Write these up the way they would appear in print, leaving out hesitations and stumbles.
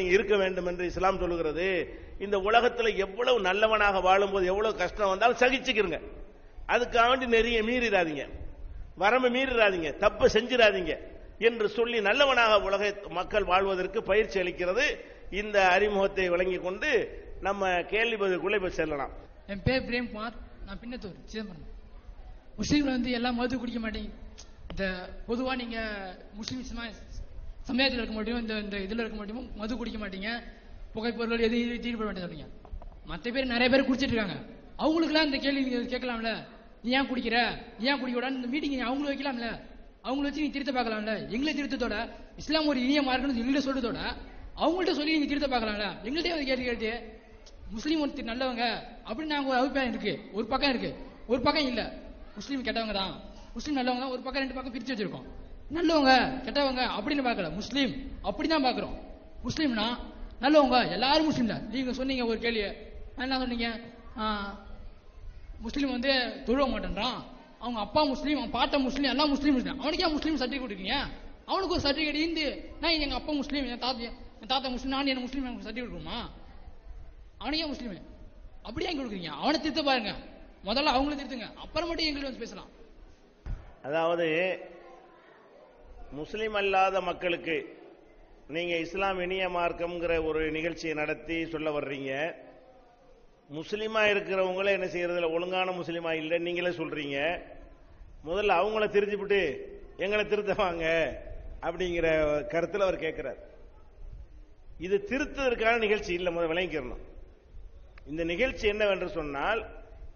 நீங்க இருக்க வேண்டும் என்று இஸ்லாம் சொல்லுகிறது. இந்த உலகத்துல எவ்வளவு நல்லவனாக வாழும்போது எவ்வளவு கஷ்டம் வந்தாலும் சகிச்சுக்கிறங்க. அதுக்காக வேண்டி நிறைய மீறிடாதீங்க, வரம்பு மீறிடாதீங்க, தப்பு செஞ்சிடாதீங்க என்று சொல்லி நல்லவனாக உலக மக்கள் வாழ்வதற்கு பயிற்சி அளிக்கிறது. இந்த அறிமுகத்தை வழங்கிக் கொண்டு நம்ம கேள்வி பதிலுக்குள்ள இப்ப செல்லலாம். என் பேர் பிரேம்குமார், நான் பின்னத்தூர் சிதம்பரம். முஸ்லீம்ல எல்லாம் மது குடிக்க மாட்டீங்க. இந்த பொதுவா நீங்க முஸ்லீம் சமுதாயத்தில் இருக்க மாட்டோம், இந்த இதுல இருக்க மாட்டோம், மது குடிக்க மாட்டீங்க, புகைப்பொருள் எதுவும் ஈடுபட மாட்டேன் சொல்றீங்க. மற்ற பேர் நிறைய பேர் குடிச்சிட்டு இருக்காங்க. அவங்களுக்குலாம் இந்த கேள்வி நீங்க கேட்கலாம்ல, நீ ஏன் குடிக்கிற, நீ ஏன் குடிக்க கூடாது, இந்த மீட்டிங் அவங்களும் வைக்கலாம்ல, அவங்கள வச்சு நீங்க திருத்த பார்க்கலாம்ல. எங்களை திருத்தத்தோட இஸ்லாம் ஒரு இனிய மார்க்கம்னு எங்கள்கிட்ட சொல்றதோட அவங்கள்ட்ட சொல்லி நீங்க திருத்த பார்க்கலாம்ல. எங்கள்கிட்ட வந்து கேட்டு முஸ்லீம் ஒருத்தர் நல்லவங்க அப்படின்னு நாங்க ஒரு அபிப்பிராயம் இருக்கு, ஒரு பக்கம் இருக்கு, ஒரு பக்கம் இல்ல. முஸ்லீம் கெட்டவங்க தான், முஸ்லீம் நல்லவங்க தான், ஒரு பக்கம் ரெண்டு பக்கம் பிரிச்சு வச்சிருக்கோம். நல்லவங்க கெட்டவங்க அப்படின்னு பார்க்கல, முஸ்லீம் அப்படிதான் பாக்குறோம். முஸ்லீம்னா நல்லவங்க, எல்லாரும் முஸ்லீம் தான். நீங்க சொன்னீங்க ஒரு கேள்வி, என்ன சொன்னீங்க, முஸ்லீம் வந்து தொழுவ மாட்டேன்றான், அவங்க அப்பா முஸ்லீம், அவன் பாட்ட முஸ்லீம், எல்லாம் முஸ்லீம். அவனுக்கே முஸ்லீம் சர்டிபிகேட் கொடுக்கீங்க? அவனுக்கு ஒரு சர்டிபிகேட் இருந்து நான் எங்க அப்பா முஸ்லீம், என் தாத்தா முஸ்லீம், நான் என்ன முஸ்லீம் சர்டிபிகேட் கொடுக்குமா? அவனுக்கே முஸ்லீம் அப்படியே எங்க கொடுக்குறீங்க? அவனை திருத்த பாருங்க, முதல்ல அவங்கள திருத்துங்க, அப்புறம் மட்டும் எங்களுக்கு வந்து பேசலாம். அதாவது முஸ்லிம் அல்லாத மக்களுக்கு நீங்க இஸ்லாம் இனிய மார்க்கம்ங்கிற ஒரு நிகழ்ச்சியை நடத்தி சொல்ல வர்றீங்க. முஸ்லிமா இருக்கிறவங்கள என்ன செய்யறதுல ஒழுங்கான முஸ்லிமா இல்லை நீங்களே சொல்றீங்க. முதல்ல அவங்கள திருத்திவிட்டு எங்களை திருத்தவாங்க அப்படிங்கிற கருத்தில் அவர் கேட்கிறார். இது திருத்ததற்கான நிகழ்ச்சி இல்லை, முதல் விளங்கிக்கிறணும். இந்த நிகழ்ச்சி என்னவென்று சொன்னால்,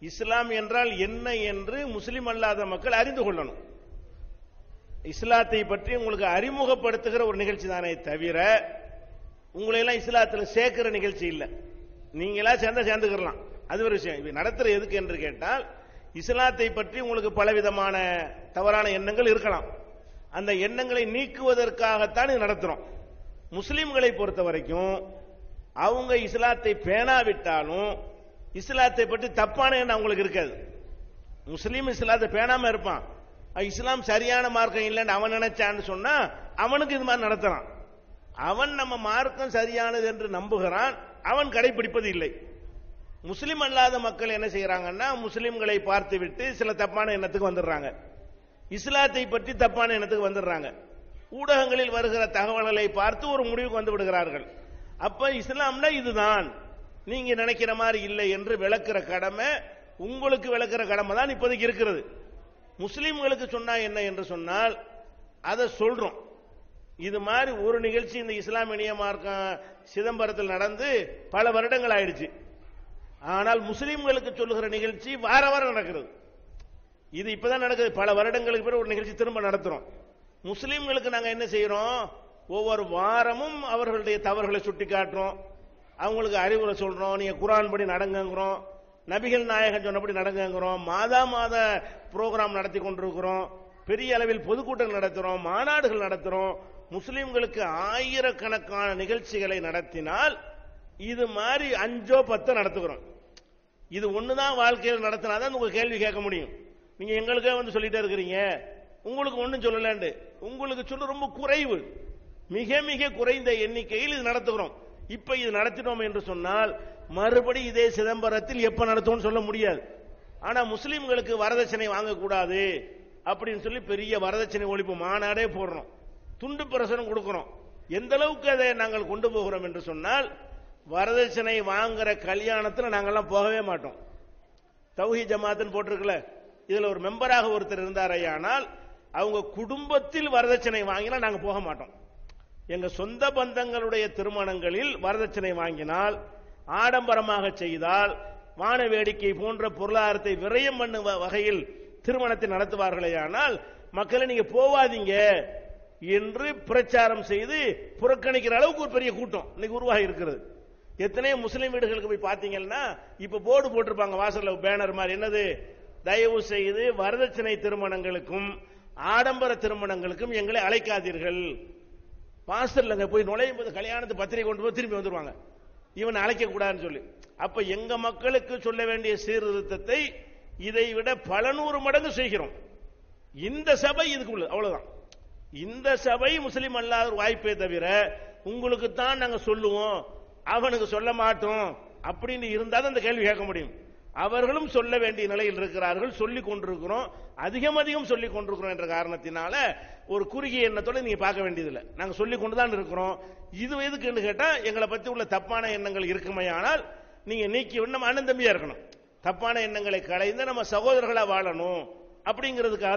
இஸ்லாம் என்றால் என்ன என்று முஸ்லிம் அல்லாத மக்கள் அறிந்து கொள்ளணும். இஸ்லாத்தை பற்றி உங்களுக்கு அறிமுகப்படுத்துகிற ஒரு நிகழ்ச்சி தானே தவிர உங்களை எல்லாம் இஸ்லாத்தில் சேர்க்கிற நிகழ்ச்சி இல்லை. நீங்களா சேர்ந்துக்கலாம், அது ஒரு விஷயம். இது நடத்துற எதுக்கு என்று கேட்டால், இஸ்லாத்தை பற்றி உங்களுக்கு பலவிதமான தவறான எண்ணங்கள் இருக்கலாம், அந்த எண்ணங்களை நீக்குவதற்காகத்தான் இது நடத்துறோம். முஸ்லிம்களை பொறுத்த வரைக்கும் அவங்க இஸ்லாத்தை பேணாவிட்டாலும் இஸ்லாத்தை பற்றி தப்பான எண்ணம் அவங்களுக்கு இருக்காது. முஸ்லீம் இஸ்லாத்தை பேணாம இருப்பான், இஸ்லாம் சரியான மார்க்கம் இல்லைன்னு அவன் நினைச்சான்னு சொன்னா அவனுக்கு இது மாதிரி நடத்துறான். அவன் நம்ம மார்க்கம் சரியானது என்று நம்புகிறான், அவன் கடைபிடிப்பது இல்லை. முஸ்லிம் அல்லாத மக்கள் என்ன செய்யறாங்கன்னா, முஸ்லிம்களை பார்த்து விட்டு சில தப்பான எண்ணத்துக்கு வந்துடுறாங்க, இஸ்லாத்தை பற்றி தப்பான எண்ணத்துக்கு வந்துடுறாங்க. ஊடகங்களில் வருகிற தகவல்களை பார்த்து ஒரு முடிவுக்கு வந்து விடுகிறார்கள். அப்ப இஸ்லாம்னா இதுதான், நீங்க நினைக்கிற மாதிரி இல்லை என்று விளக்குற கடமை, உங்களுக்கு விளக்குற கடமை தான் இப்போதைக்கு இருக்கிறது. முஸ்லிம்களுக்கு சொன்னா என்ன என்று சொன்னால் அதை சொல்றோம். இது மாதிரி ஒரு நிகழ்ச்சி இந்த இஸ்லாம் இனிய மார்க்கம் சிதம்பரத்தில் நடந்து பல வருடங்கள் ஆயிடுச்சு. ஆனால் முஸ்லிம்களுக்கு சொல்லுகிற நிகழ்ச்சி வார வாரம் நடக்கிறது. இது இப்பதான் நடக்குது, பல வருடங்களுக்கு பிறகு ஒரு நிகழ்ச்சி திரும்ப நடத்துறோம். முஸ்லிம்களுக்கு நாங்க என்ன செய்யறோம், ஒவ்வொரு வாரமும் அவர்களுடைய தவறுகளை சுட்டி காட்டுறோம், அவங்களுக்கு அறிவுரை சொல்றோம், நீங்க குர்ஆன் படி நடங்குறோம், நபிகள் நாயகன் சொன்னபடி நடங்குறோம், மாதா மாத புரோகிராம் நடத்தி கொண்டிருக்கிறோம், பெரிய அளவில் பொதுக்கூட்டம் நடத்துறோம், மாநாடுகள் நடத்துறோம். முஸ்லிம்களுக்கு ஆயிரக்கணக்கான நிகழ்ச்சிகளை நடத்தினால் இது மாதிரி 5-10 நடத்துகிறோம். இது ஒண்ணுதான் வாழ்க்கையில் நடத்தினாதான் உங்க கேள்வி கேட்க முடியும். நீங்க எங்களுக்கே வந்து சொல்லிட்டே இருக்கிறீங்க, உங்களுக்கு ஒன்னும் சொல்லலண்டு. உங்களுக்கு சொல்ல ரொம்ப குறைவு, மிக மிக குறைந்த எண்ணிக்கையில் இது நடத்துகிறோம். இப்ப இது நடத்தினோம் என்று சொன்னால் மறுபடி இதே சிதம்பரத்தில் எப்ப நடத்துவோம் சொல்ல முடியாது. ஆனா முஸ்லிம்களுக்கு வரதட்சணை வாங்கக்கூடாது அப்படின்னு சொல்லி பெரிய வரதட்சணை ஒழிப்பு மாநாடே போடுறோம், துண்டு பிரசுரம் கொடுக்கிறோம். எந்த அளவுக்கு அதை நாங்கள் கொண்டு போகிறோம் என்று சொன்னால், வரதட்சணை வாங்குற கல்யாணத்தில் நாங்கள்லாம் போகவே மாட்டோம். தௌஹீத் ஜமாத்துன்னு போட்டிருக்கல, இதுல ஒரு மெம்பராக ஒருத்தர் இருந்தாரையானால் அவங்க குடும்பத்தில் வரதட்சணை வாங்கினா நாங்க போக மாட்டோம். எங்க சொந்த பந்தங்களுடைய திருமணங்களில் வரதட்சணை வாங்கினால், ஆடம்பரமாக செய்தால், வான வேடிக்கை போன்ற பொருளாதாரத்தை விரயம் பண்ணும் வகையில் திருமணத்தை நடத்துவார்களே, ஆனால் மக்களை நீங்க போவாதீங்க என்று பிரச்சாரம் செய்து புறக்கணிக்கிற அளவுக்கு ஒரு பெரிய கூட்டம் இன்னைக்கு உருவாகி இருக்கிறது. எத்தனை முஸ்லிம் வீடுகளுக்கு போய் பாத்தீங்கன்னா இப்ப போர்டு போட்டிருப்பாங்க வாசல்ல, பேனர் மாதிரி, என்னது, தயவு செய்து வரதட்சணை திருமணங்களுக்கும் ஆடம்பர திருமணங்களுக்கும் எங்களை அழைக்காதீர்கள். வாசல்ல போய் நுழையும் போது கல்யாணத்து பத்திரிகை கொண்டு போய் திரும்பி வந்துருவாங்க, இவன் அழைக்க கூடாதுன்னு சொல்லி. அப்ப எங்க மக்களுக்கு சொல்ல வேண்டிய சீர்திருத்தத்தை இதை விட பல நூறு மடங்கு செய்கிறோம். இந்த சபை இதுக்குள்ள அவ்வளவுதான். இந்த சபை முஸ்லிம் அல்லாத வாய்ப்பே தவிர உங்களுக்கு தான் நாங்க சொல்லுவோம், அவனுக்கு சொல்ல மாட்டோம் அப்படின்னு இருந்தால் அந்த கேள்வி கேட்க முடியும். அவர்களும் சொல்ல வேண்டிய நிலையில் இருக்கிறார்கள், சொல்லிக் கொண்டிருக்கிறோம், அதிகம் சொல்லிக் கொண்டிருக்கிறோம் என்ற காரணத்தினால ஒரு குறுகிய எண்ணத்தோட நீங்க பார்க்க வேண்டியதில்லை. நாங்க சொல்லிக் கொண்டுதான் இருக்கிறோம். இது எதுக்குன்னு கேட்டா எங்களை பத்தி உள்ள தப்பான எண்ணங்கள் இருக்குமையானால் நீங்க நீக்கி நம்ம அண்ணன் தம்பியா இருக்கணும். தப்பான எண்ணங்களை களைந்து நம்ம சகோதரர்களா வாழணும் அப்படிங்கிறதுக்காக